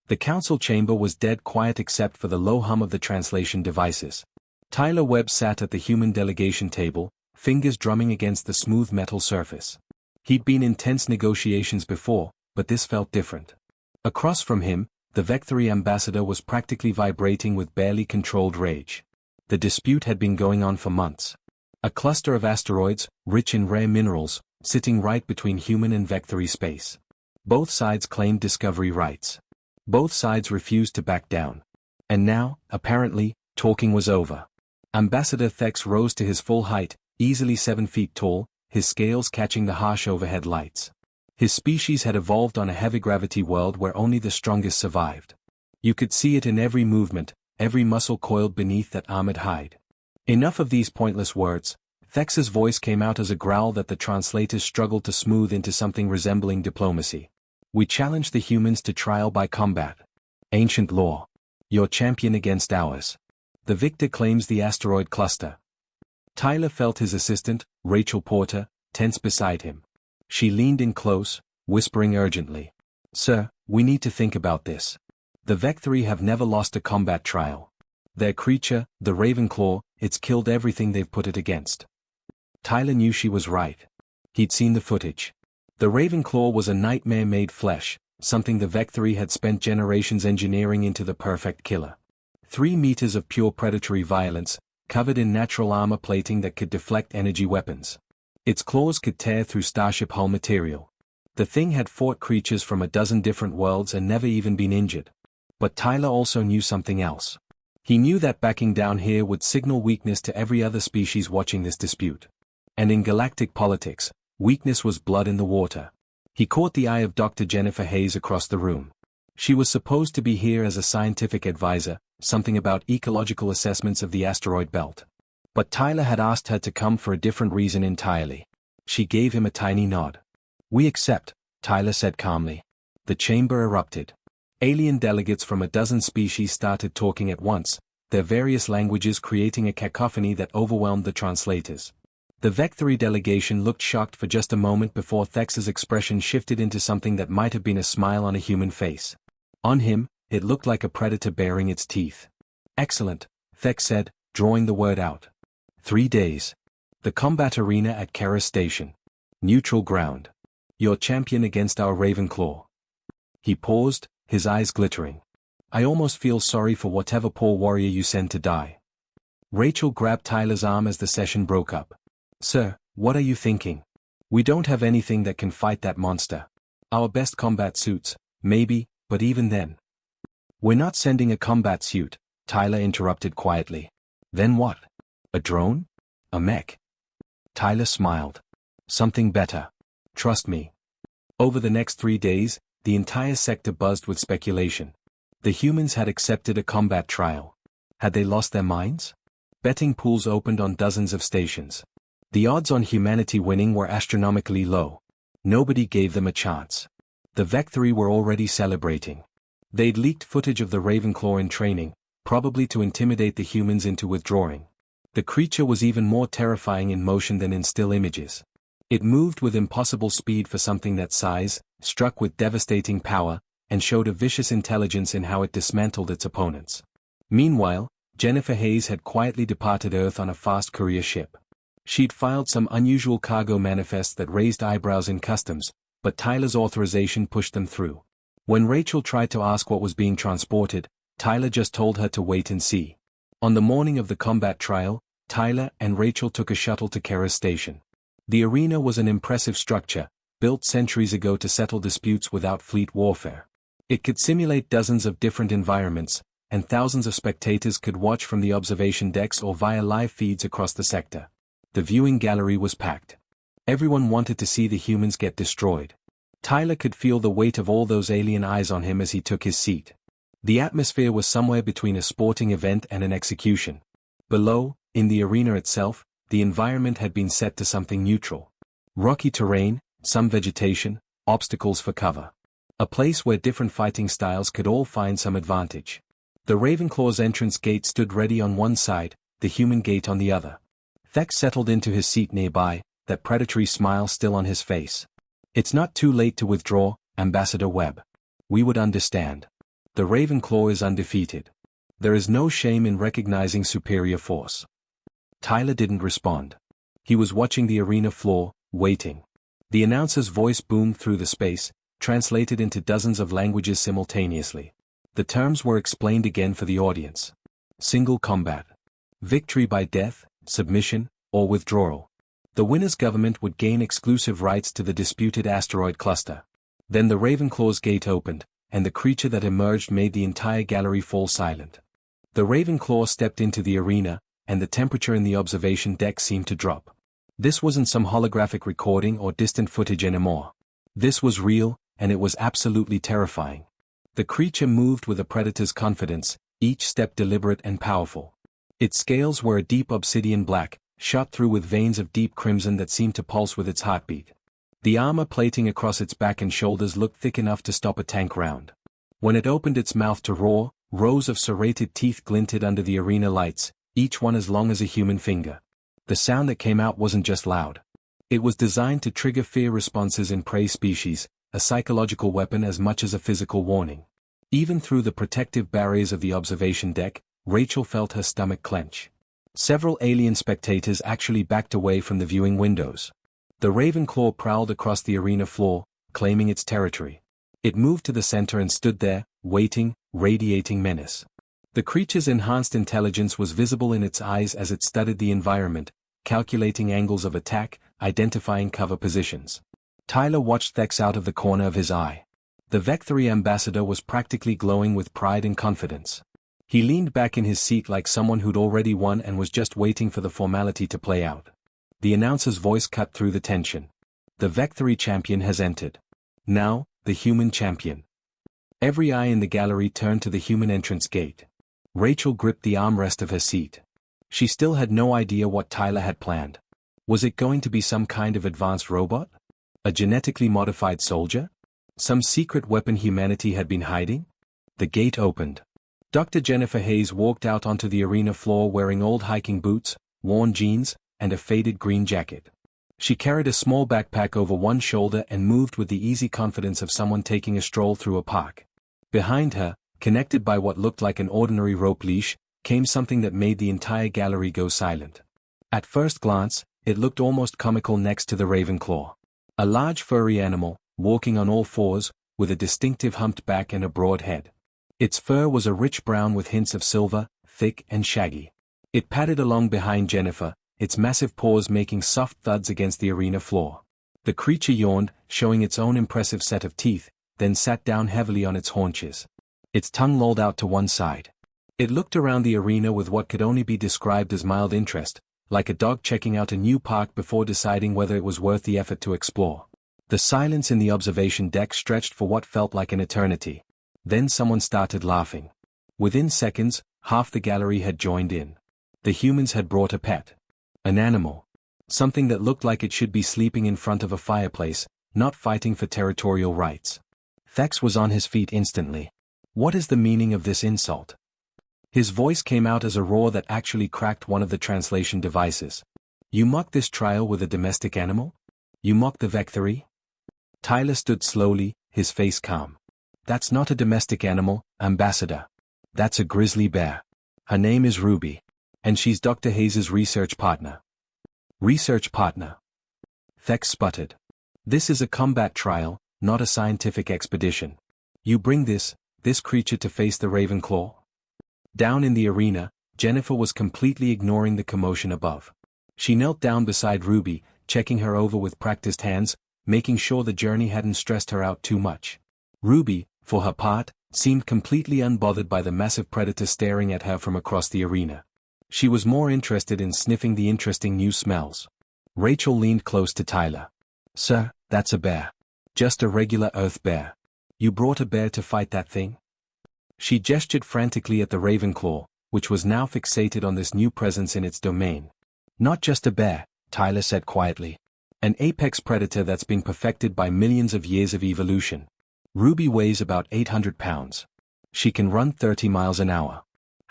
The council chamber was dead quiet except for the low hum of the translation devices. Tyler Webb sat at the human delegation table, fingers drumming against the smooth metal surface. He'd been in tense negotiations before, but this felt different. Across from him, the Vectory ambassador was practically vibrating with barely controlled rage. The dispute had been going on for months. A cluster of asteroids, rich in rare minerals, sitting right between human and Vectory space. Both sides claimed discovery rights. Both sides refused to back down. And now, apparently, talking was over. Ambassador Thex rose to his full height, easily 7 feet tall, his scales catching the harsh overhead lights. His species had evolved on a heavy-gravity world where only the strongest survived. You could see it in every movement, every muscle coiled beneath that armored hide. Enough of these pointless words. Thex's voice came out as a growl that the translators struggled to smooth into something resembling diplomacy. We challenge the humans to trial by combat. Ancient law. Your champion against ours. The victor claims the asteroid cluster. Tyler felt his assistant, Rachel Porter, tense beside him. She leaned in close, whispering urgently. Sir, we need to think about this. The Vectory have never lost a combat trial. Their creature, the Ravenclaw, it's killed everything they've put it against. Tyler knew she was right. He'd seen the footage. The Ravenclaw was a nightmare made flesh, something the Vectory had spent generations engineering into the perfect killer. 3 meters of pure predatory violence, covered in natural armor plating that could deflect energy weapons. Its claws could tear through starship hull material. The thing had fought creatures from a dozen different worlds and never even been injured. But Tyler also knew something else. He knew that backing down here would signal weakness to every other species watching this dispute. And in galactic politics, weakness was blood in the water. He caught the eye of Dr. Jennifer Hayes across the room. She was supposed to be here as a scientific advisor, something about ecological assessments of the asteroid belt. But Tyler had asked her to come for a different reason entirely. She gave him a tiny nod. We accept, Tyler said calmly. The chamber erupted. Alien delegates from a dozen species started talking at once, their various languages creating a cacophony that overwhelmed the translators. The Vectory delegation looked shocked for just a moment before Thex's expression shifted into something that might have been a smile on a human face. On him, it looked like a predator baring its teeth. Excellent, Thex said, drawing the word out. 3 days. The combat arena at Kara Station. Neutral ground. Your champion against our Ravenclaw. He paused, his eyes glittering. I almost feel sorry for whatever poor warrior you send to die. Rachel grabbed Tyler's arm as the session broke up. Sir, what are you thinking? We don't have anything that can fight that monster. Our best combat suits, maybe, but even then. We're not sending a combat suit, Tyler interrupted quietly. Then what? A drone? A mech? Tyler smiled. Something better. Trust me. Over the next 3 days, the entire sector buzzed with speculation. The humans had accepted a combat trial. Had they lost their minds? Betting pools opened on dozens of stations. The odds on humanity winning were astronomically low. Nobody gave them a chance. The Vectory were already celebrating. They'd leaked footage of the Ravenclaw in training, probably to intimidate the humans into withdrawing. The creature was even more terrifying in motion than in still images. It moved with impossible speed for something that size, struck with devastating power, and showed a vicious intelligence in how it dismantled its opponents. Meanwhile, Jennifer Hayes had quietly departed Earth on a fast courier ship. She'd filed some unusual cargo manifests that raised eyebrows in customs, but Tyler's authorization pushed them through. When Rachel tried to ask what was being transported, Tyler just told her to wait and see. On the morning of the combat trial, Tyler and Rachel took a shuttle to Kara Station. The arena was an impressive structure, built centuries ago to settle disputes without fleet warfare. It could simulate dozens of different environments, and thousands of spectators could watch from the observation decks or via live feeds across the sector. The viewing gallery was packed. Everyone wanted to see the humans get destroyed. Tyler could feel the weight of all those alien eyes on him as he took his seat. The atmosphere was somewhere between a sporting event and an execution. Below, in the arena itself, the environment had been set to something neutral. Rocky terrain, some vegetation, obstacles for cover. A place where different fighting styles could all find some advantage. The Ravenclaw's entrance gate stood ready on one side, the human gate on the other. Thex settled into his seat nearby, that predatory smile still on his face. It's not too late to withdraw, Ambassador Webb. We would understand. The Ravenclaw is undefeated. There is no shame in recognizing superior force. Tyler didn't respond. He was watching the arena floor, waiting. The announcer's voice boomed through the space, translated into dozens of languages simultaneously. The terms were explained again for the audience. Single combat. Victory by death, submission, or withdrawal. The winner's government would gain exclusive rights to the disputed asteroid cluster. Then the Ravenclaw's gate opened, and the creature that emerged made the entire gallery fall silent. The Ravenclaw stepped into the arena, and the temperature in the observation deck seemed to drop. This wasn't some holographic recording or distant footage anymore. This was real, and it was absolutely terrifying. The creature moved with a predator's confidence, each step deliberate and powerful. Its scales were a deep obsidian black, shot through with veins of deep crimson that seemed to pulse with its heartbeat. The armor plating across its back and shoulders looked thick enough to stop a tank round. When it opened its mouth to roar, rows of serrated teeth glinted under the arena lights, each one as long as a human finger. The sound that came out wasn't just loud. It was designed to trigger fear responses in prey species, a psychological weapon as much as a physical warning. Even through the protective barriers of the observation deck, Rachel felt her stomach clench. Several alien spectators actually backed away from the viewing windows. The Ravenclaw prowled across the arena floor, claiming its territory. It moved to the center and stood there, waiting, radiating menace. The creature's enhanced intelligence was visible in its eyes as it studied the environment, calculating angles of attack, identifying cover positions. Tyler watched Thex out of the corner of his eye. The Vecthory ambassador was practically glowing with pride and confidence. He leaned back in his seat like someone who'd already won and was just waiting for the formality to play out. The announcer's voice cut through the tension. The Vecthory champion has entered. Now, the human champion. Every eye in the gallery turned to the human entrance gate. Rachel gripped the armrest of her seat. She still had no idea what Tyler had planned. Was it going to be some kind of advanced robot? A genetically modified soldier? Some secret weapon humanity had been hiding? The gate opened. Dr. Jennifer Hayes walked out onto the arena floor wearing old hiking boots, worn jeans, and a faded green jacket. She carried a small backpack over one shoulder and moved with the easy confidence of someone taking a stroll through a park. Behind her, connected by what looked like an ordinary rope leash, came something that made the entire gallery go silent. At first glance, it looked almost comical next to the Ravenclaw. A large furry animal, walking on all fours, with a distinctive humped back and a broad head. Its fur was a rich brown with hints of silver, thick and shaggy. It padded along behind Jennifer, its massive paws making soft thuds against the arena floor. The creature yawned, showing its own impressive set of teeth, then sat down heavily on its haunches. Its tongue lolled out to one side. It looked around the arena with what could only be described as mild interest, like a dog checking out a new park before deciding whether it was worth the effort to explore. The silence in the observation deck stretched for what felt like an eternity. Then someone started laughing. Within seconds, half the gallery had joined in. The humans had brought a pet. An animal. Something that looked like it should be sleeping in front of a fireplace, not fighting for territorial rights. Thex was on his feet instantly. What is the meaning of this insult? His voice came out as a roar that actually cracked one of the translation devices. You mock this trial with a domestic animal? You mock the Vecthory? Tyler stood slowly, his face calm. That's not a domestic animal, Ambassador. That's a grizzly bear. Her name is Ruby. And she's Dr. Hayes' research partner. Research partner? Thex sputtered. This is a combat trial, not a scientific expedition. You bring this creature to face the Ravenclaw? Down in the arena, Jennifer was completely ignoring the commotion above. She knelt down beside Ruby, checking her over with practiced hands, making sure the journey hadn't stressed her out too much. Ruby, for her part, seemed completely unbothered by the massive predator staring at her from across the arena. She was more interested in sniffing the interesting new smells. Rachel leaned close to Tyler. Sir, that's a bear. Just a regular earth bear. You brought a bear to fight that thing? She gestured frantically at the Ravenclaw, which was now fixated on this new presence in its domain. Not just a bear, Tyler said quietly. An apex predator that's been perfected by millions of years of evolution. Ruby weighs about 800 pounds. She can run 30 miles an hour.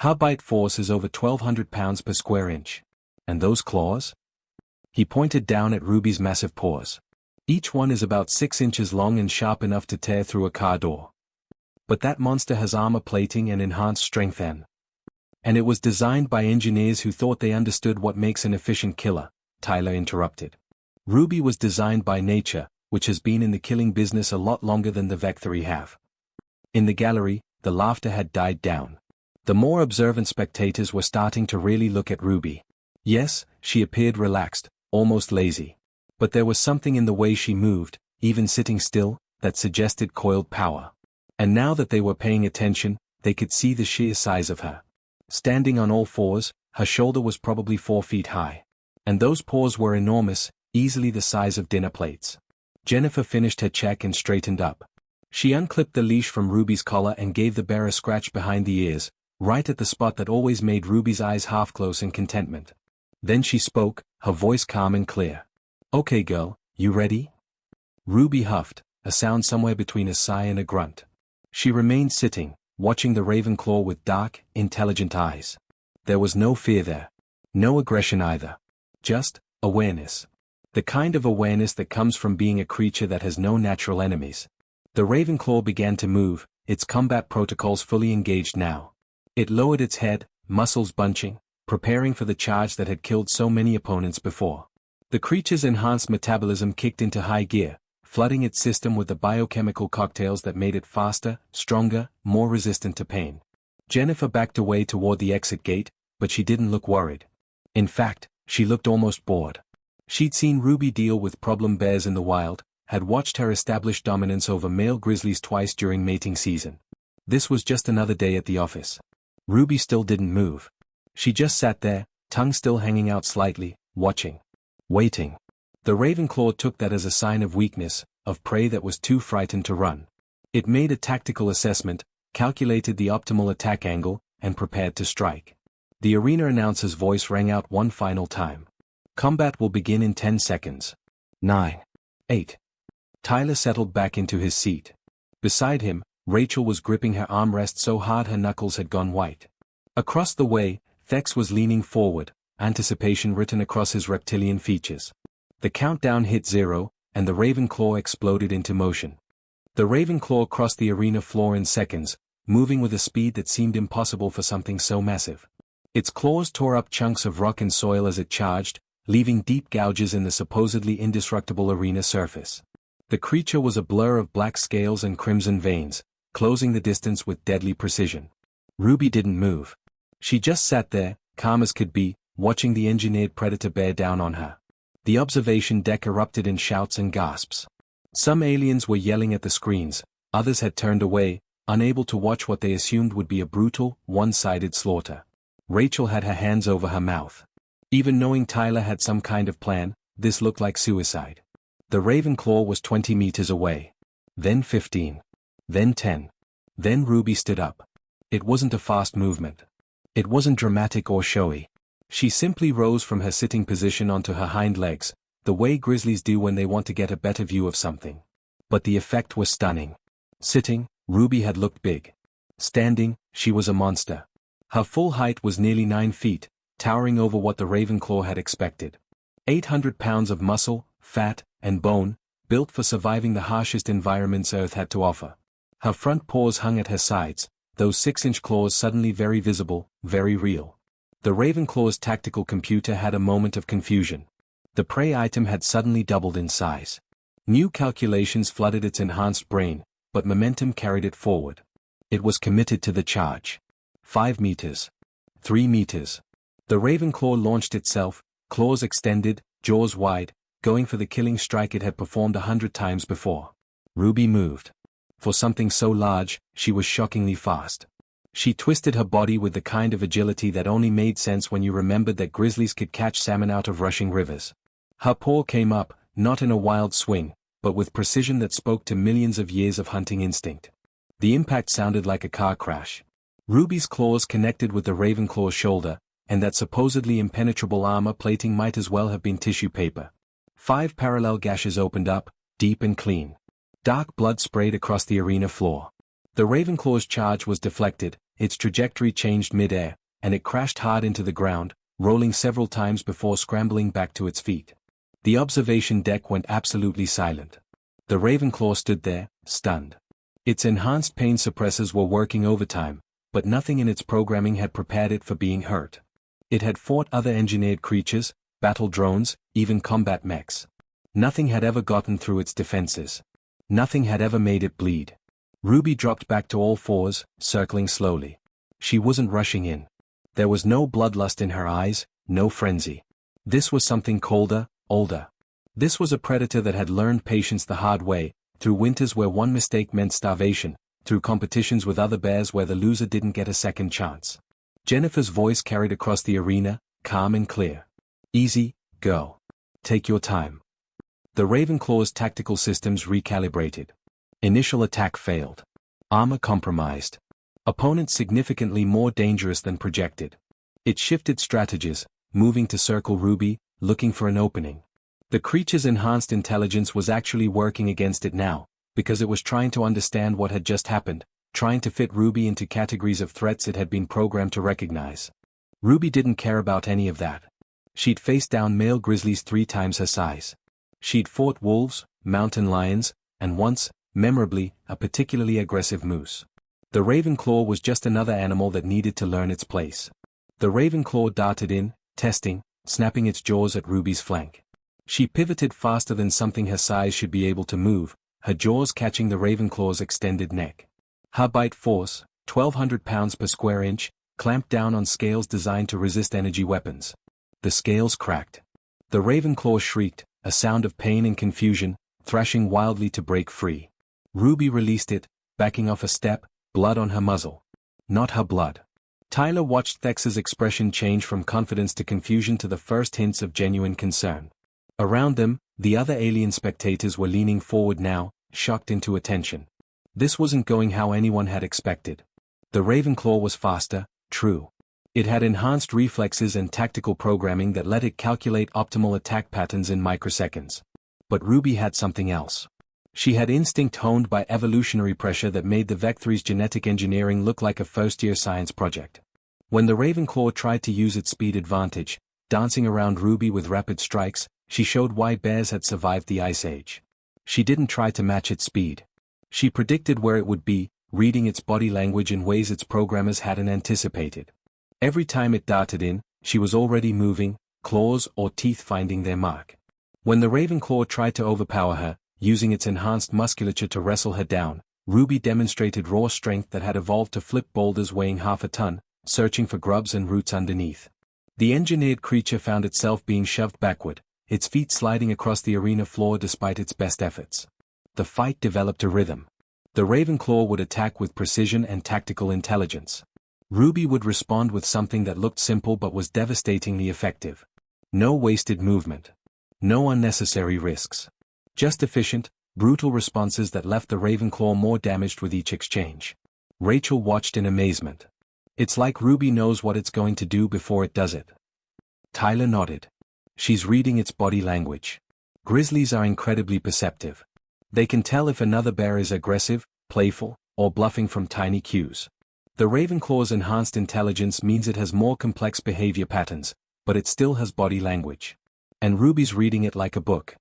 Her bite force is over 1,200 pounds per square inch. And those claws? He pointed down at Ruby's massive paws. Each one is about 6 inches long and sharp enough to tear through a car door. But that monster has armor plating and enhanced strength and it was designed by engineers who thought they understood what makes an efficient killer, Tyler interrupted. Ruby was designed by nature, which has been in the killing business a lot longer than the Vecthory have. In the gallery, the laughter had died down. The more observant spectators were starting to really look at Ruby. Yes, she appeared relaxed, almost lazy. But there was something in the way she moved, even sitting still, that suggested coiled power. And now that they were paying attention, they could see the sheer size of her. Standing on all fours, her shoulder was probably 4 feet high. And those paws were enormous, easily the size of dinner plates. Jennifer finished her check and straightened up. She unclipped the leash from Ruby's collar and gave the bear a scratch behind the ears, right at the spot that always made Ruby's eyes half close in contentment. Then she spoke, her voice calm and clear. "Okay girl, you ready?" Ruby huffed, a sound somewhere between a sigh and a grunt. She remained sitting, watching the Ravenclaw with dark, intelligent eyes. There was no fear there. No aggression either. Just awareness. The kind of awareness that comes from being a creature that has no natural enemies. The Ravenclaw began to move, its combat protocols fully engaged now. It lowered its head, muscles bunching, preparing for the charge that had killed so many opponents before. The creature's enhanced metabolism kicked into high gear, flooding its system with the biochemical cocktails that made it faster, stronger, more resistant to pain. Jennifer backed away toward the exit gate, but she didn't look worried. In fact, she looked almost bored. She'd seen Ruby deal with problem bears in the wild, had watched her establish dominance over male grizzlies twice during mating season. This was just another day at the office. Ruby still didn't move. She just sat there, tongue still hanging out slightly, watching. Waiting. The Ravenclaw took that as a sign of weakness, of prey that was too frightened to run. It made a tactical assessment, calculated the optimal attack angle, and prepared to strike. The arena announcer's voice rang out one final time. Combat will begin in 10 seconds. 9. 8. Tyler settled back into his seat. Beside him, Rachel was gripping her armrest so hard her knuckles had gone white. Across the way, Thex was leaning forward, anticipation written across his reptilian features. The countdown hit 0, and the Ravenclaw exploded into motion. The Ravenclaw crossed the arena floor in seconds, moving with a speed that seemed impossible for something so massive. Its claws tore up chunks of rock and soil as it charged, leaving deep gouges in the supposedly indestructible arena surface. The creature was a blur of black scales and crimson veins, closing the distance with deadly precision. Ruby didn't move. She just sat there, calm as could be, watching the engineered predator bear down on her. The observation deck erupted in shouts and gasps. Some aliens were yelling at the screens, others had turned away, unable to watch what they assumed would be a brutal, one-sided slaughter. Rachel had her hands over her mouth. Even knowing Tyler had some kind of plan, this looked like suicide. The Ravenclaw was 20 meters away. Then 15. Then 10. Then Ruby stood up. It wasn't a fast movement. It wasn't dramatic or showy. She simply rose from her sitting position onto her hind legs, the way grizzlies do when they want to get a better view of something. But the effect was stunning. Sitting, Ruby had looked big. Standing, she was a monster. Her full height was nearly 9 feet, towering over what the Ravenclaw had expected. 800 pounds of muscle, fat, and bone, built for surviving the harshest environments Earth had to offer. Her front paws hung at her sides, those 6-inch claws suddenly very visible, very real. The Ravenclaw's tactical computer had a moment of confusion. The prey item had suddenly doubled in size. New calculations flooded its enhanced brain, but momentum carried it forward. It was committed to the charge. 5 meters. 3 meters. The Ravenclaw launched itself, claws extended, jaws wide, going for the killing strike it had performed 100 times before. Ruby moved. For something so large, she was shockingly fast. She twisted her body with the kind of agility that only made sense when you remembered that grizzlies could catch salmon out of rushing rivers. Her paw came up, not in a wild swing, but with precision that spoke to millions of years of hunting instinct. The impact sounded like a car crash. Ruby's claws connected with the Ravenclaw's shoulder, and that supposedly impenetrable armor plating might as well have been tissue paper. 5 parallel gashes opened up, deep and clean. Dark blood sprayed across the arena floor. The Ravenclaw's charge was deflected, its trajectory changed mid-air, and it crashed hard into the ground, rolling several times before scrambling back to its feet. The observation deck went absolutely silent. The Ravenclaw stood there, stunned. Its enhanced pain suppressors were working overtime, but nothing in its programming had prepared it for being hurt. It had fought other engineered creatures, battle drones, even combat mechs. Nothing had ever gotten through its defenses. Nothing had ever made it bleed. Ruby dropped back to all fours, circling slowly. She wasn't rushing in. There was no bloodlust in her eyes, no frenzy. This was something colder, older. This was a predator that had learned patience the hard way, through winters where one mistake meant starvation, through competitions with other bears where the loser didn't get a second chance. Jennifer's voice carried across the arena, calm and clear. Easy, go. Take your time. The Ravenclaw's tactical systems recalibrated. Initial attack failed. Armor compromised. Opponent significantly more dangerous than projected. It shifted strategies, moving to circle Ruby, looking for an opening. The creature's enhanced intelligence was actually working against it now, because it was trying to understand what had just happened, trying to fit Ruby into categories of threats it had been programmed to recognize. Ruby didn't care about any of that. She'd faced down male grizzlies 3 times her size. She'd fought wolves, mountain lions, and once, memorably, a particularly aggressive moose. The Ravenclaw was just another animal that needed to learn its place. The Ravenclaw darted in, testing, snapping its jaws at Ruby's flank. She pivoted faster than something her size should be able to move, her jaws catching the Ravenclaw's extended neck. Her bite force, 1,200 pounds per square inch, clamped down on scales designed to resist energy weapons. The scales cracked. The Ravenclaw shrieked, a sound of pain and confusion, thrashing wildly to break free. Ruby released it, backing off a step, blood on her muzzle. Not her blood. Tyler watched Thex's expression change from confidence to confusion to the first hints of genuine concern. Around them, the other alien spectators were leaning forward now, shocked into attention. This wasn't going how anyone had expected. The Ravenclaw was faster, true. It had enhanced reflexes and tactical programming that let it calculate optimal attack patterns in microseconds. But Ruby had something else. She had instinct honed by evolutionary pressure that made the Vectree's genetic engineering look like a first-year science project. When the Ravenclaw tried to use its speed advantage, dancing around Ruby with rapid strikes, she showed why bears had survived the Ice Age. She didn't try to match its speed. She predicted where it would be, reading its body language in ways its programmers hadn't anticipated. Every time it darted in, she was already moving, claws or teeth finding their mark. When the Ravenclaw tried to overpower her, using its enhanced musculature to wrestle her down, Ruby demonstrated raw strength that had evolved to flip boulders weighing half a ton, searching for grubs and roots underneath. The engineered creature found itself being shoved backward, its feet sliding across the arena floor despite its best efforts. The fight developed a rhythm. The Ravenclaw would attack with precision and tactical intelligence. Ruby would respond with something that looked simple but was devastatingly effective. No wasted movement. No unnecessary risks. Just efficient, brutal responses that left the Ravenclaw more damaged with each exchange. Rachel watched in amazement. It's like Ruby knows what it's going to do before it does it. Tyler nodded. She's reading its body language. Grizzlies are incredibly perceptive. They can tell if another bear is aggressive, playful, or bluffing from tiny cues. The Ravenclaw's enhanced intelligence means it has more complex behavior patterns, but it still has body language. And Ruby's reading it like a book.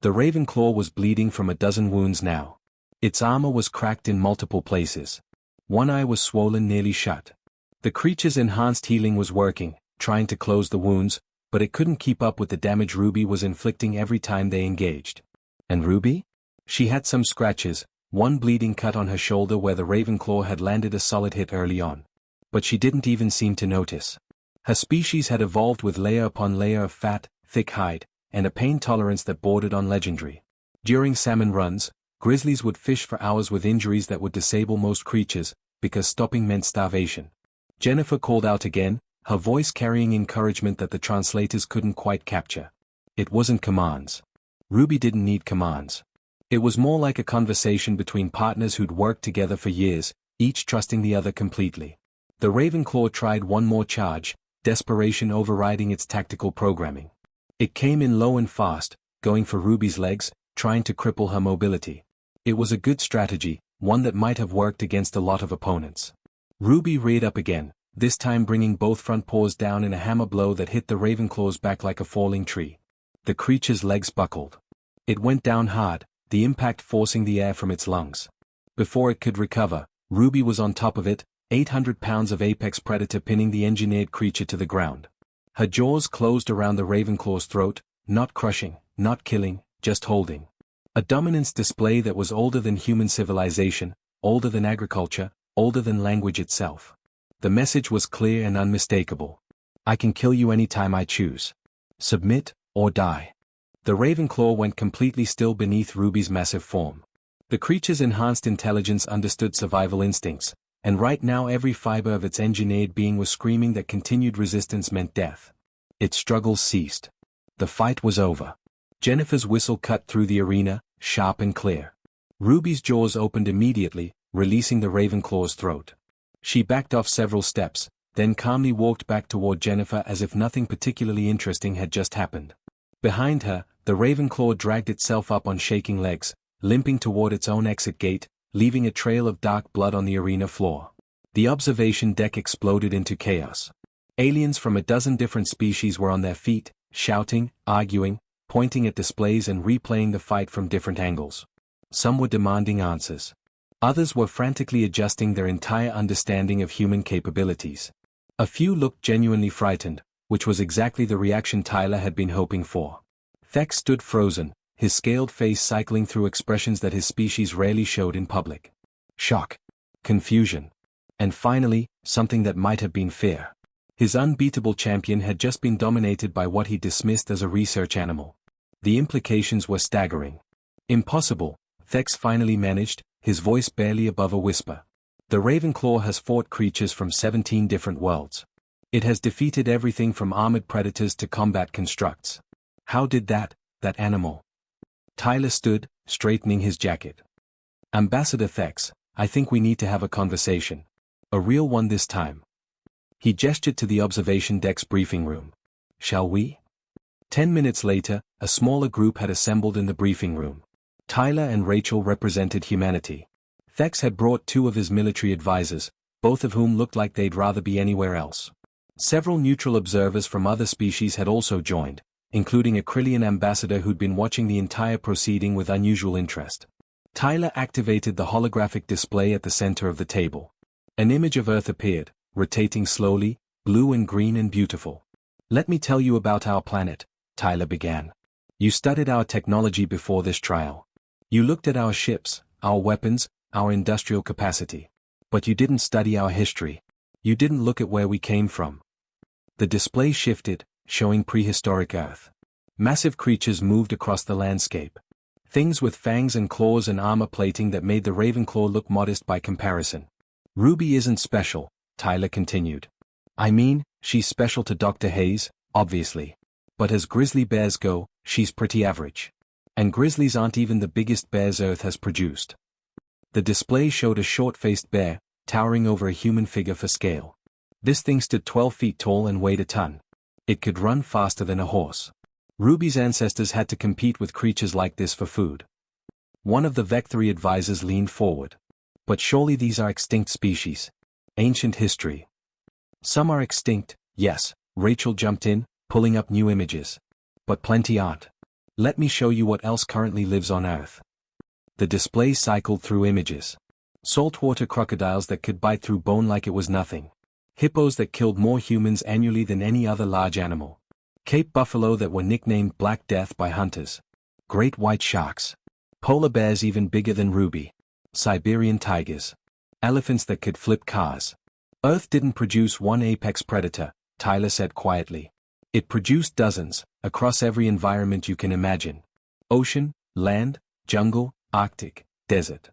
The Ravenclaw was bleeding from a dozen wounds now. Its armor was cracked in multiple places. One eye was swollen nearly shut. The creature's enhanced healing was working, trying to close the wounds, but it couldn't keep up with the damage Ruby was inflicting every time they engaged. And Ruby? She had some scratches, one bleeding cut on her shoulder where the Ravenclaw had landed a solid hit early on. But she didn't even seem to notice. Her species had evolved with layer upon layer of fat, thick hide, and a pain tolerance that bordered on legendary. During salmon runs, grizzlies would fish for hours with injuries that would disable most creatures, because stopping meant starvation. Jennifer called out again, her voice carrying encouragement that the translators couldn't quite capture. It wasn't commands. Ruby didn't need commands. It was more like a conversation between partners who'd worked together for years, each trusting the other completely. The Ravenclaw tried one more charge, desperation overriding its tactical programming. It came in low and fast, going for Ruby's legs, trying to cripple her mobility. It was a good strategy, one that might have worked against a lot of opponents. Ruby reared up again, this time bringing both front paws down in a hammer blow that hit the Ravenclaw's back like a falling tree. The creature's legs buckled. It went down hard, the impact forcing the air from its lungs. Before it could recover, Ruby was on top of it, 800 pounds of apex predator pinning the engineered creature to the ground. Her jaws closed around the Ravenclaw's throat, not crushing, not killing, just holding. A dominance display that was older than human civilization, older than agriculture, older than language itself. The message was clear and unmistakable. I can kill you anytime I choose. Submit, or die. The Ravenclaw went completely still beneath Ruby's massive form. The creature's enhanced intelligence understood survival instincts, and right now every fiber of its engineered being was screaming that continued resistance meant death. Its struggles ceased. The fight was over. Jennifer's whistle cut through the arena, sharp and clear. Ruby's jaws opened immediately, releasing the Ravenclaw's throat. She backed off several steps, then calmly walked back toward Jennifer as if nothing particularly interesting had just happened. Behind her, the Ravenclaw dragged itself up on shaking legs, limping toward its own exit gate, leaving a trail of dark blood on the arena floor. The observation deck exploded into chaos. Aliens from a dozen different species were on their feet, shouting, arguing, pointing at displays and replaying the fight from different angles. Some were demanding answers. Others were frantically adjusting their entire understanding of human capabilities. A few looked genuinely frightened, which was exactly the reaction Tyler had been hoping for. Thex stood frozen, his scaled face cycling through expressions that his species rarely showed in public. Shock. Confusion. And finally, something that might have been fear. His unbeatable champion had just been dominated by what he dismissed as a research animal. The implications were staggering. Impossible, Thex finally managed, his voice barely above a whisper. The Ravenclaw has fought creatures from 17 different worlds. It has defeated everything from armored predators to combat constructs. How did that animal? Tyler stood, straightening his jacket. Ambassador Thex, I think we need to have a conversation. A real one this time. He gestured to the observation deck's briefing room. Shall we? 10 minutes later, a smaller group had assembled in the briefing room. Tyler and Rachel represented humanity. Thex had brought 2 of his military advisors, both of whom looked like they'd rather be anywhere else. Several neutral observers from other species had also joined, including a Krillian ambassador who'd been watching the entire proceeding with unusual interest. Tyler activated the holographic display at the center of the table. An image of Earth appeared, rotating slowly, blue and green and beautiful. Let me tell you about our planet, Tyler began. You studied our technology before this trial. You looked at our ships, our weapons, our industrial capacity. But you didn't study our history. You didn't look at where we came from. The display shifted, showing prehistoric Earth. Massive creatures moved across the landscape. Things with fangs and claws and armor plating that made the Ravenclaw look modest by comparison. Ruby isn't special, Tyler continued. I mean, she's special to Dr. Hayes, obviously. But as grizzly bears go, she's pretty average. And grizzlies aren't even the biggest bears Earth has produced. The display showed a short-faced bear, towering over a human figure for scale. This thing stood 12 feet tall and weighed a ton. It could run faster than a horse. Ruby's ancestors had to compete with creatures like this for food. One of the Vectory advisors leaned forward. But surely these are extinct species. Ancient history. Some are extinct, yes, Rachel jumped in, pulling up new images. But plenty aren't. Let me show you what else currently lives on Earth. The display cycled through images. Saltwater crocodiles that could bite through bone like it was nothing. Hippos that killed more humans annually than any other large animal. Cape buffalo that were nicknamed Black Death by hunters. Great white sharks. Polar bears even bigger than Ruby. Siberian tigers. Elephants that could flip cars. Earth didn't produce one apex predator, Tyler said quietly. It produced dozens, across every environment you can imagine. Ocean, land, jungle, Arctic, desert.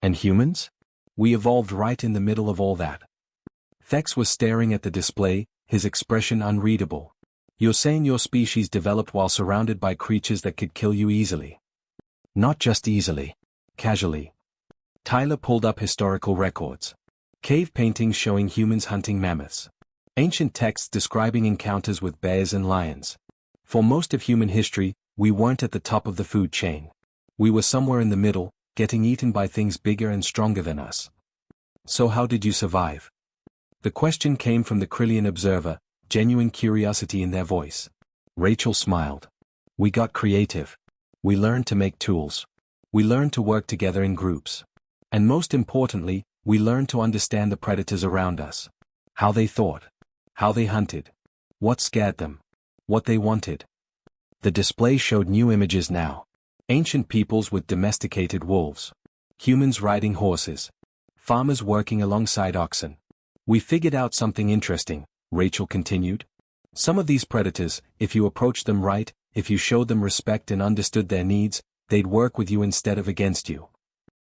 And humans? We evolved right in the middle of all that. Thex was staring at the display, his expression unreadable. You're saying your species developed while surrounded by creatures that could kill you easily. Not just easily. Casually. Tyler pulled up historical records. Cave paintings showing humans hunting mammoths. Ancient texts describing encounters with bears and lions. For most of human history, we weren't at the top of the food chain. We were somewhere in the middle, getting eaten by things bigger and stronger than us. So how did you survive? The question came from the Krillian observer, genuine curiosity in their voice. Rachel smiled. We got creative. We learned to make tools. We learned to work together in groups. And most importantly, we learned to understand the predators around us. How they thought. How they hunted. What scared them. What they wanted. The display showed new images now. Ancient peoples with domesticated wolves. Humans riding horses. Farmers working alongside oxen. We figured out something interesting, Rachel continued. Some of these predators, if you approached them right, if you showed them respect and understood their needs, they'd work with you instead of against you.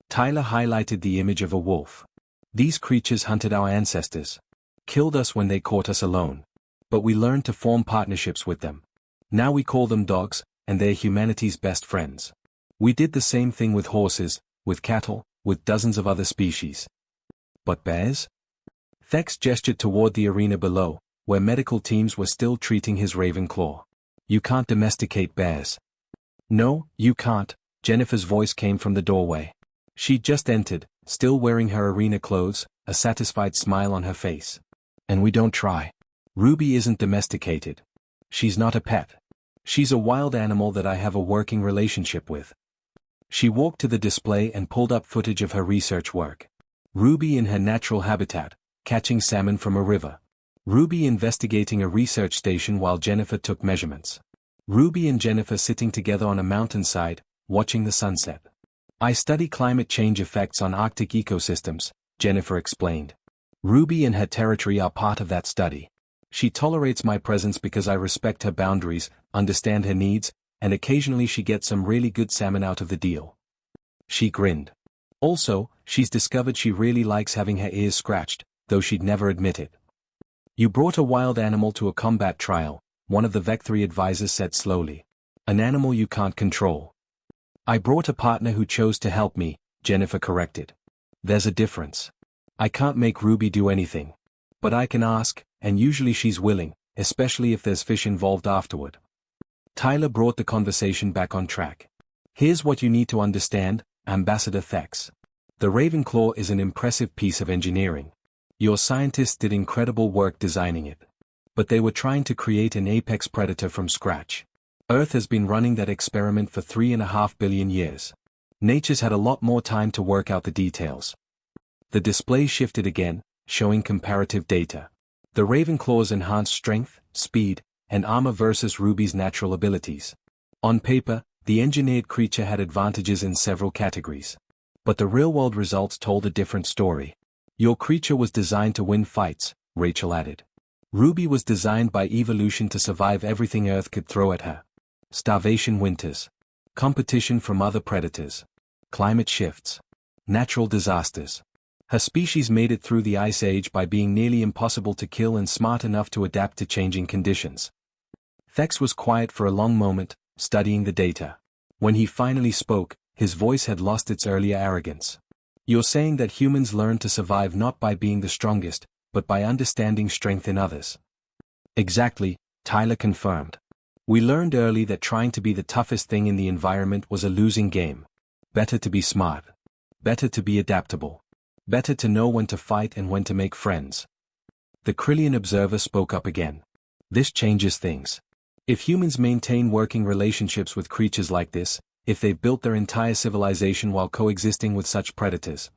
Tyler highlighted the image of a wolf. These creatures hunted our ancestors. Killed us when they caught us alone. But we learned to form partnerships with them. Now we call them dogs, and they're humanity's best friends. We did the same thing with horses, with cattle, with dozens of other species. But bears? Thex gestured toward the arena below, where medical teams were still treating his raven claw. You can't domesticate bears. No, you can't, Jennifer's voice came from the doorway. She'd just entered, still wearing her arena clothes, a satisfied smile on her face. And we don't try. Ruby isn't domesticated. She's not a pet. She's a wild animal that I have a working relationship with. She walked to the display and pulled up footage of her research work. Ruby in her natural habitat, catching salmon from a river. Ruby investigating a research station while Jennifer took measurements. Ruby and Jennifer sitting together on a mountainside, watching the sunset. I study climate change effects on Arctic ecosystems, Jennifer explained. Ruby and her territory are part of that study. She tolerates my presence because I respect her boundaries, understand her needs, and occasionally she gets some really good salmon out of the deal. She grinned. Also, she's discovered she really likes having her ears scratched, though she'd never admit it. You brought a wild animal to a combat trial, one of the VEC-3 advisors said slowly. An animal you can't control. I brought a partner who chose to help me, Jennifer corrected. There's a difference. I can't make Ruby do anything. But I can ask, and usually she's willing, especially if there's fish involved afterward. Tyler brought the conversation back on track. Here's what you need to understand, Ambassador Thex. The Ravenclaw is an impressive piece of engineering. Your scientists did incredible work designing it. But they were trying to create an apex predator from scratch. Earth has been running that experiment for 3.5 billion years. Nature's had a lot more time to work out the details. The display shifted again, showing comparative data. The Ravenclaw's enhanced strength, speed, and armor versus Ruby's natural abilities. On paper, the engineered creature had advantages in several categories. But the real-world results told a different story. Your creature was designed to win fights, Rachel added. Ruby was designed by evolution to survive everything Earth could throw at her. Starvation winters. Competition from other predators. Climate shifts. Natural disasters. Her species made it through the Ice Age by being nearly impossible to kill and smart enough to adapt to changing conditions. Thex was quiet for a long moment, studying the data. When he finally spoke, his voice had lost its earlier arrogance. You're saying that humans learn to survive not by being the strongest, but by understanding strength in others. Exactly, Tyler confirmed. We learned early that trying to be the toughest thing in the environment was a losing game. Better to be smart. Better to be adaptable. Better to know when to fight and when to make friends. The Krillian observer spoke up again. This changes things. If humans maintain working relationships with creatures like this, if they've built their entire civilization while coexisting with such predators.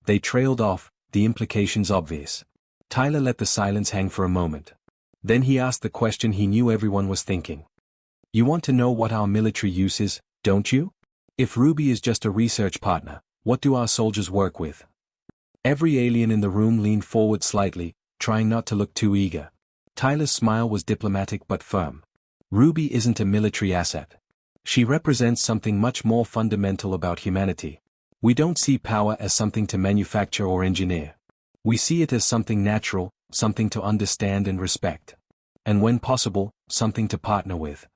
They trailed off, the implications obvious. Tyler let the silence hang for a moment. Then he asked the question he knew everyone was thinking. You want to know what our military use is, don't you? If Ruby is just a research partner, what do our soldiers work with? Every alien in the room leaned forward slightly, trying not to look too eager. Tyler's smile was diplomatic but firm. Ruby isn't a military asset. She represents something much more fundamental about humanity. We don't see power as something to manufacture or engineer. We see it as something natural, something to understand and respect. And when possible, something to partner with.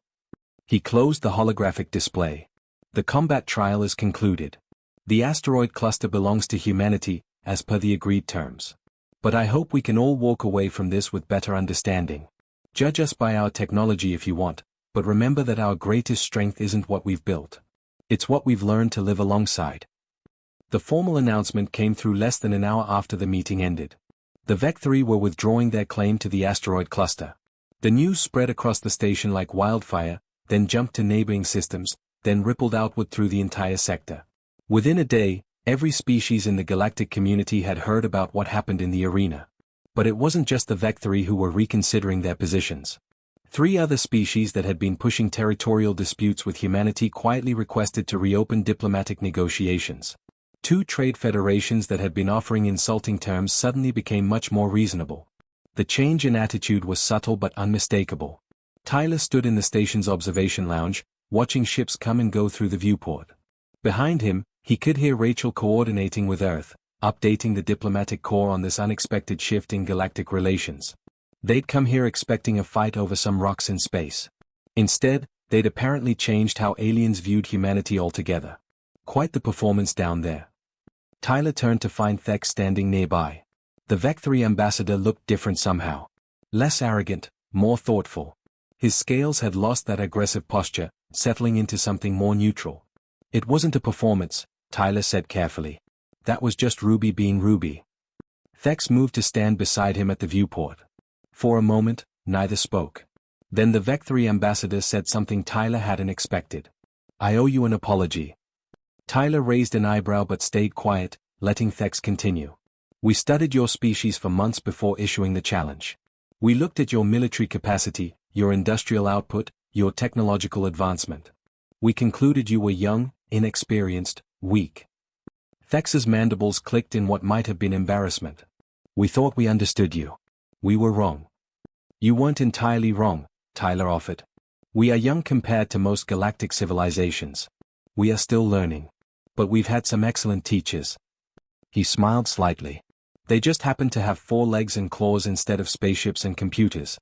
He closed the holographic display. The combat trial is concluded. The asteroid cluster belongs to humanity, as per the agreed terms. But I hope we can all walk away from this with better understanding. Judge us by our technology if you want, but remember that our greatest strength isn't what we've built. It's what we've learned to live alongside. The formal announcement came through less than an hour after the meeting ended. The VEC-3 were withdrawing their claim to the asteroid cluster. The news spread across the station like wildfire, then jumped to neighboring systems, then rippled outward through the entire sector. Within a day, Every species in the galactic community had heard about what happened in the arena. But it wasn't just the Vectri who were reconsidering their positions. 3 other species that had been pushing territorial disputes with humanity quietly requested to reopen diplomatic negotiations. 2 trade federations that had been offering insulting terms suddenly became much more reasonable. The change in attitude was subtle but unmistakable. Tyler stood in the station's observation lounge, watching ships come and go through the viewport. Behind him, he could hear Rachel coordinating with Earth, updating the diplomatic corps on this unexpected shift in galactic relations. They'd come here expecting a fight over some rocks in space. Instead, they'd apparently changed how aliens viewed humanity altogether. Quite the performance down there. Tyler turned to find Thex standing nearby. The Vectri ambassador looked different somehow. Less arrogant, more thoughtful. His scales had lost that aggressive posture, settling into something more neutral. It wasn't a performance, Tyler said carefully. That was just Ruby being Ruby. Thex moved to stand beside him at the viewport. For a moment, neither spoke. Then the Vectri ambassador said something Tyler hadn't expected. I owe you an apology. Tyler raised an eyebrow but stayed quiet, letting Thex continue. We studied your species for months before issuing the challenge. We looked at your military capacity, your industrial output, your technological advancement. We concluded you were young, inexperienced, weak. Thex's mandibles clicked in what might have been embarrassment. We thought we understood you. We were wrong. You weren't entirely wrong, Tyler offered. We are young compared to most galactic civilizations. We are still learning. But we've had some excellent teachers. He smiled slightly. They just happened to have 4 legs and claws instead of spaceships and computers.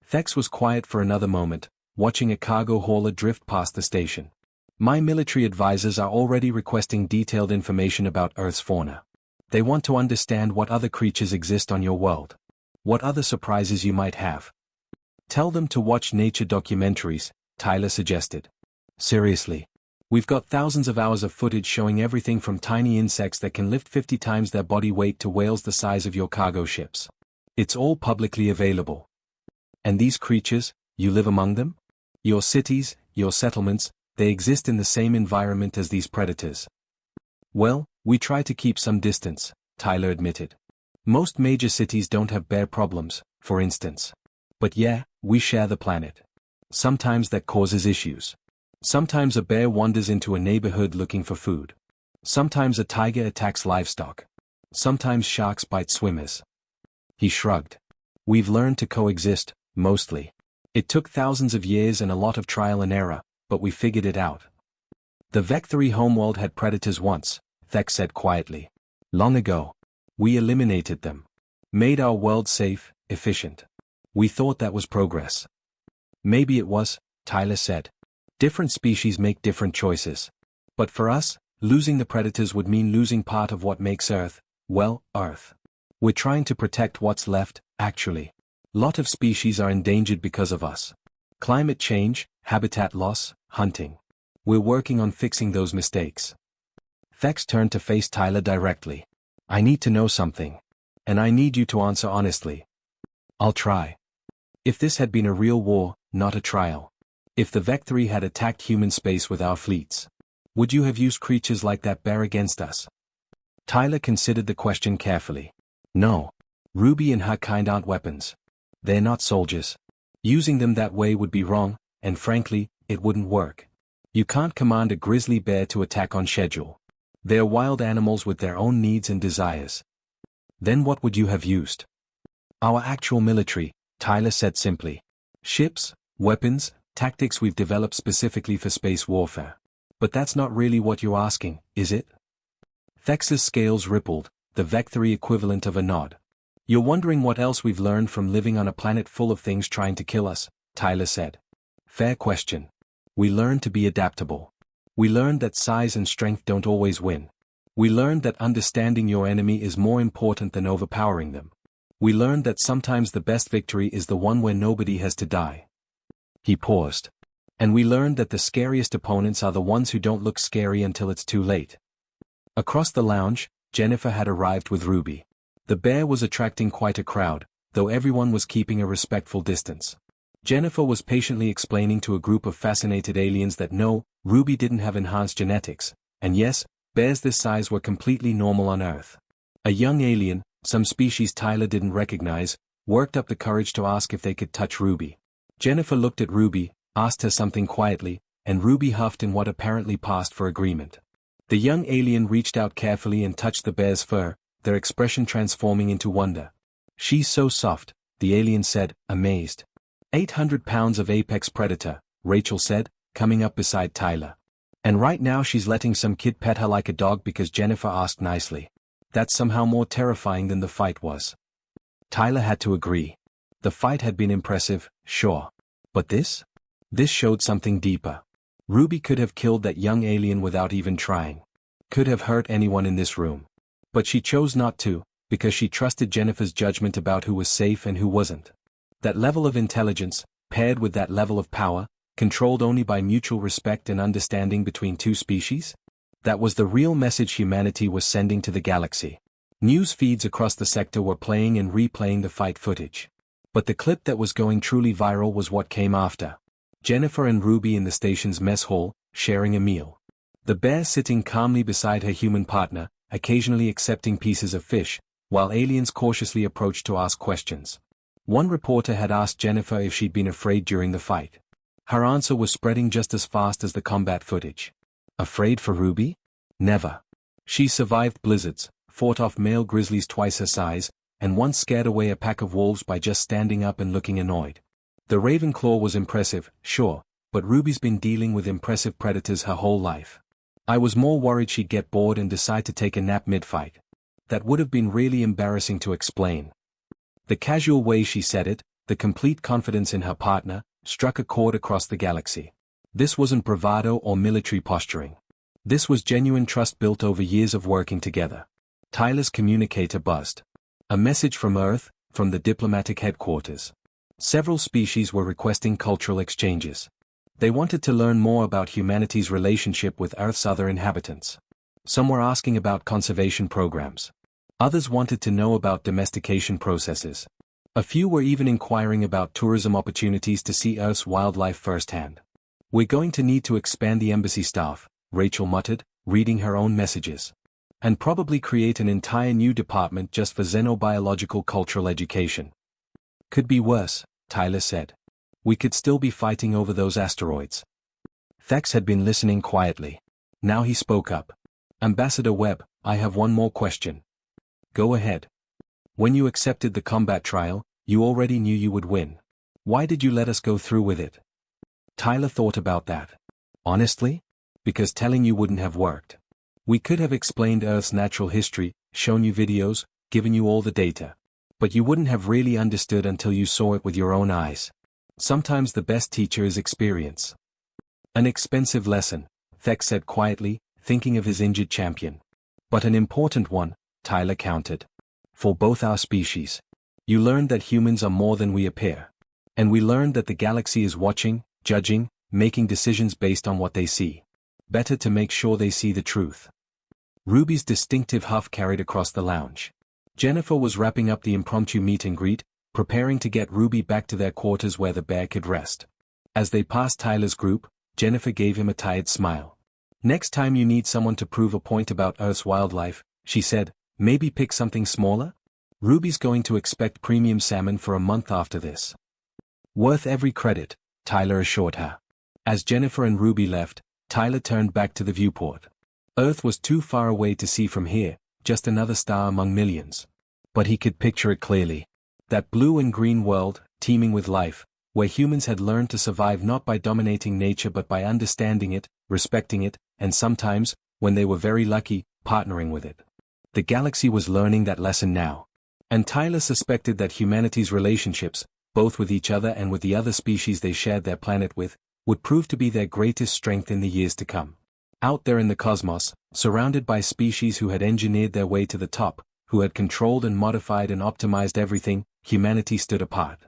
Thex was quiet for another moment, watching a cargo hauler drift past the station. My military advisors are already requesting detailed information about Earth's fauna. They want to understand what other creatures exist on your world. What other surprises you might have. Tell them to watch nature documentaries, Tyler suggested. Seriously. We've got thousands of hours of footage showing everything from tiny insects that can lift 50 times their body weight to whales the size of your cargo ships. It's all publicly available. And these creatures, you live among them? Your cities, your settlements, they exist in the same environment as these predators. Well, we try to keep some distance, Tyler admitted. Most major cities don't have bear problems, for instance. But yeah, we share the planet. Sometimes that causes issues. Sometimes a bear wanders into a neighborhood looking for food. Sometimes a tiger attacks livestock. Sometimes sharks bite swimmers. He shrugged. We've learned to coexist, mostly. It took thousands of years and a lot of trial and error, but we figured it out. The Vectri homeworld had predators once, Thex said quietly. Long ago. We eliminated them. Made our world safe, efficient. We thought that was progress. Maybe it was, Tyler said. Different species make different choices. But for us, losing the predators would mean losing part of what makes Earth, well, Earth. We're trying to protect what's left, actually. Lot of species are endangered because of us. Climate change, habitat loss, hunting. We're working on fixing those mistakes. Thex turned to face Tyler directly. I need to know something. And I need you to answer honestly. I'll try. If this had been a real war, not a trial. If the Vectri had attacked human space with our fleets, would you have used creatures like that bear against us? Tyler considered the question carefully. No. Ruby and her kind aren't weapons. They're not soldiers. Using them that way would be wrong, and frankly, it wouldn't work. You can't command a grizzly bear to attack on schedule. They're wild animals with their own needs and desires. Then what would you have used? Our actual military, Tyler said simply. Ships, weapons, tactics we've developed specifically for space warfare. But that's not really what you're asking, is it? Thex's scales rippled, the Vectri equivalent of a nod. You're wondering what else we've learned from living on a planet full of things trying to kill us, Tyler said. Fair question. We learned to be adaptable. We learned that size and strength don't always win. We learned that understanding your enemy is more important than overpowering them. We learned that sometimes the best victory is the one where nobody has to die. He paused. And we learned that the scariest opponents are the ones who don't look scary until it's too late. Across the lounge, Jennifer had arrived with Ruby. The bear was attracting quite a crowd, though everyone was keeping a respectful distance. Jennifer was patiently explaining to a group of fascinated aliens that no, Ruby didn't have enhanced genetics, and yes, Bears this size were completely normal on Earth. A young alien, some species Tyler didn't recognize, worked up the courage to ask if they could touch Ruby. Jennifer looked at Ruby, asked her something quietly, and Ruby huffed in what apparently passed for agreement. The young alien reached out carefully and touched the bear's fur, their expression transforming into wonder. "She's so soft," the alien said, amazed. 800 pounds of apex predator, Rachel said, coming up beside Tyler. "And right now she's letting some kid pet her like a dog because Jennifer asked nicely. That's somehow more terrifying than the fight was." Tyler had to agree. The fight had been impressive, sure. But this? This showed something deeper. Ruby could have killed that young alien without even trying. Could have hurt anyone in this room. But she chose not to, because she trusted Jennifer's judgment about who was safe and who wasn't. That level of intelligence, paired with that level of power, controlled only by mutual respect and understanding between two species? That was the real message humanity was sending to the galaxy. News feeds across the sector were playing and replaying the fight footage. But the clip that was going truly viral was what came after. Jennifer and Ruby in the station's mess hall, sharing a meal. The bear sitting calmly beside her human partner, occasionally accepting pieces of fish, while aliens cautiously approached to ask questions. One reporter had asked Jennifer if she'd been afraid during the fight. Her answer was spreading just as fast as the combat footage. Afraid for Ruby? Never. She survived blizzards, fought off male grizzlies twice her size, and once scared away a pack of wolves by just standing up and looking annoyed. The Ravenclaw was impressive, sure, but Ruby's been dealing with impressive predators her whole life. I was more worried she'd get bored and decide to take a nap mid-fight. That would have been really embarrassing to explain. The casual way she said it, the complete confidence in her partner, struck a chord across the galaxy. This wasn't bravado or military posturing. This was genuine trust built over years of working together. Tyler's communicator buzzed. A message from Earth, from the diplomatic headquarters. Several species were requesting cultural exchanges. They wanted to learn more about humanity's relationship with Earth's other inhabitants. Some were asking about conservation programs. Others wanted to know about domestication processes. A few were even inquiring about tourism opportunities to see Earth's wildlife firsthand. "We're going to need to expand the embassy staff," Rachel muttered, reading her own messages. "And probably create an entire new department just for xenobiological cultural education." "Could be worse," Tyler said. "We could still be fighting over those asteroids." Thax had been listening quietly. Now he spoke up. "Ambassador Webb, I have one more question." "Go ahead." "When you accepted the combat trial, you already knew you would win. Why did you let us go through with it?" Tyler thought about that. "Honestly? Because telling you wouldn't have worked. We could have explained Earth's natural history, shown you videos, given you all the data. But you wouldn't have really understood until you saw it with your own eyes. Sometimes the best teacher is experience." "An expensive lesson," Thax said quietly, thinking of his injured champion. "But an important one," Tyler countered. "For both our species. You learned that humans are more than we appear. And we learned that the galaxy is watching, judging, making decisions based on what they see. Better to make sure they see the truth." Ruby's distinctive huff carried across the lounge. Jennifer was wrapping up the impromptu meet and greet, preparing to get Ruby back to their quarters where the bear could rest. As they passed Tyler's group, Jennifer gave him a tired smile. "Next time you need someone to prove a point about Earth's wildlife," she said, "maybe pick something smaller? Ruby's going to expect premium salmon for a month after this." "Worth every credit," Tyler assured her. As Jennifer and Ruby left, Tyler turned back to the viewport. Earth was too far away to see from here, just another star among millions. But he could picture it clearly. That blue and green world, teeming with life, where humans had learned to survive not by dominating nature but by understanding it, respecting it, and sometimes, when they were very lucky, partnering with it. The galaxy was learning that lesson now. And Tyler suspected that humanity's relationships, both with each other and with the other species they shared their planet with, would prove to be their greatest strength in the years to come. Out there in the cosmos, surrounded by species who had engineered their way to the top, who had controlled and modified and optimized everything, humanity stood apart.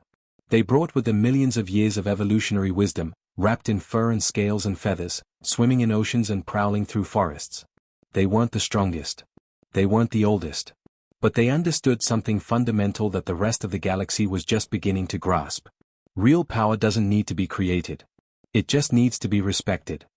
They brought with them millions of years of evolutionary wisdom, wrapped in fur and scales and feathers, swimming in oceans and prowling through forests. They weren't the strongest. They weren't the oldest. But they understood something fundamental that the rest of the galaxy was just beginning to grasp. Real power doesn't need to be created. It just needs to be respected.